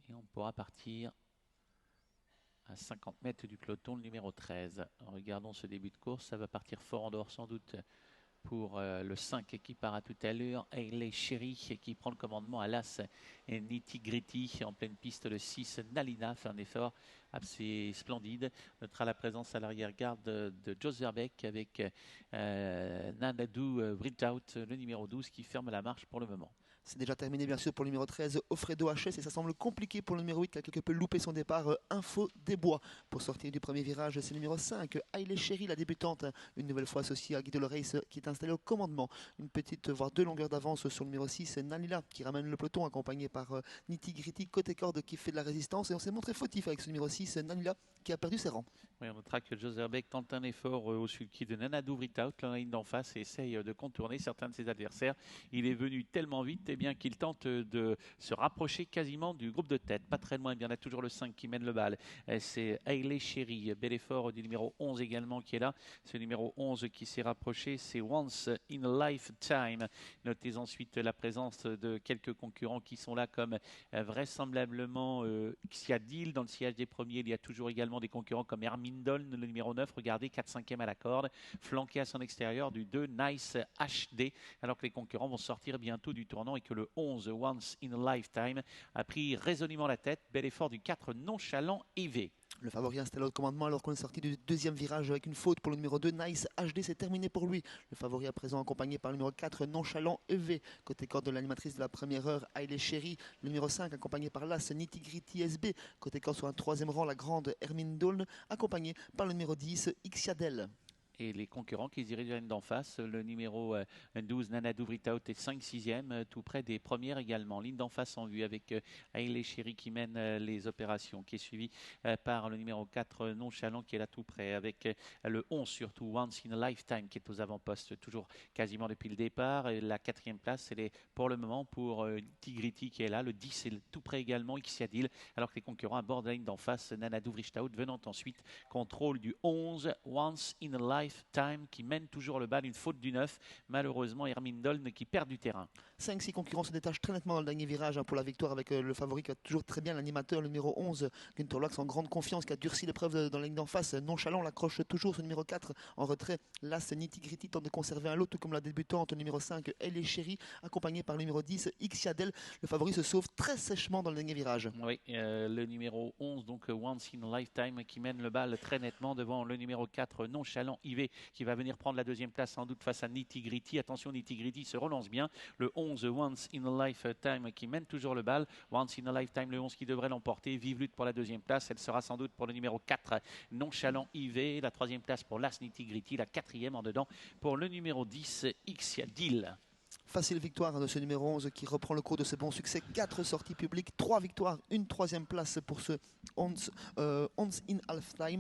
Et on pourra partir à 50 mètres du peloton, le numéro 13. Regardons ce début de course, ça va partir fort en dehors sans doute pour le 5 qui part à toute allure. Hailey Sherry qui prend le commandement à l'As et Nitty Gritty en pleine piste. Le 6 Nalina fait un effort assez splendide. Notera la présence à l'arrière-garde de Jos Verbeek avec Nanadou Bridtout, le numéro 12 qui ferme la marche pour le moment. C'est déjà terminé bien sûr pour le numéro 13, Offredo HS, et ça semble compliqué pour le numéro 8 qui a quelque peu loupé son départ, Info des Bois. Pour sortir du premier virage, c'est le numéro 5, Hailey Sherry, la débutante, une nouvelle fois associée à Guido Le Race qui est installé au commandement. Une petite, voire deux longueurs d'avance sur le numéro 6, Nalila, qui ramène le peloton accompagné par Nitty Gritty, côté corde qui fait de la résistance, et on s'est montré fautif avec ce numéro 6, Nalila, qui a perdu ses rangs. Oui, on notera que Jos Verbeek tente un effort au sulky de Nanadou Bridtout, la ligne d'en face, et essaye de contourner certains de ses adversaires. Il est venu tellement vite bien qu'il tente de se rapprocher quasiment du groupe de tête. Pas très loin, il y en a toujours le 5 qui mène le bal. C'est Hailey Sherry, bel effort du numéro 11 également qui est là. Ce numéro 11 qui s'est rapproché, c'est Once in a Lifetime. Notez ensuite la présence de quelques concurrents qui sont là comme vraisemblablement Xiadil. Dans le sillage des premiers, il y a toujours également des concurrents comme Hermine Doln, le numéro 9. Regardez, 4-5e à la corde, flanqué à son extérieur du 2 Nice HD, alors que les concurrents vont sortir bientôt du tournant et que le 11 Once in a Lifetime a pris résolument la tête. Bel effort du 4 Nonchalant EV. Le favori installé au commandement alors qu'on est sorti du deuxième virage avec une faute pour le numéro 2, Nice HD, c'est terminé pour lui. Le favori à présent accompagné par le numéro 4, Nonchalant EV. Côté corde de l'animatrice de la première heure, Hailey Sherry. Le numéro 5 accompagné par l'As, Nitty Gritty SB. Côté corde sur un troisième rang, la grande Hermine Doln, accompagnée par le numéro 10, Xiadel. Et les concurrents qui se dirigent d'en face, le numéro 12 Nanadou Bridtout est 5-6e, tout près des premières également. Ligne d'en face en vue avec Hailey Sherry qui mène les opérations, qui est suivi par le numéro 4 Nonchalant qui est là tout près, avec le 11 surtout, Once in a Lifetime qui est aux avant-postes, toujours quasiment depuis le départ. Et la 4e place, elle est pour le moment pour Tigriti qui est là. Le 10 est tout près également, Xiadil, alors que les concurrents abordent la ligne d'en face, Nanadou Bridtout venant ensuite, contrôle du 11 Once in a Lifetime qui mène toujours le bal, une faute du 9. Malheureusement, Hermine Doln qui perd du terrain. 5-6 concurrents se détachent très nettement dans le dernier virage pour la victoire avec le favori qui va toujours très bien, l'animateur, le numéro 11, Günther Lux en grande confiance, qui a durci l'épreuve dans la ligne d'en face. Nonchalant l'accroche toujours, ce numéro 4 en retrait. L'As Nitty Gritty tente de conserver un lot, tout comme la débutante, le numéro 5, Hailey Sherry, accompagnée par le numéro 10, Xiadel. Le favori se sauve très sèchement dans le dernier virage. Oui, le numéro 11, donc Once in a Lifetime, qui mène le bal très nettement devant le numéro 4, Nonchalant IV, qui va venir prendre la deuxième place sans doute face à Nitty Gritty. Attention, Nitty Gritty se relance bien. Le 11, Once in a Lifetime, qui mène toujours le bal. Once in a Lifetime, le 11 qui devrait l'emporter. Vive lutte pour la deuxième place. Elle sera sans doute pour le numéro 4, Nonchalant IV. La troisième place pour l'As Nitty Gritty. La quatrième en dedans pour le numéro 10, Xiadil. Facile victoire de ce numéro 11 qui reprend le cours de ses bons succès. 4 sorties publiques, 3 victoires, une troisième place pour ce Once in a Lifetime.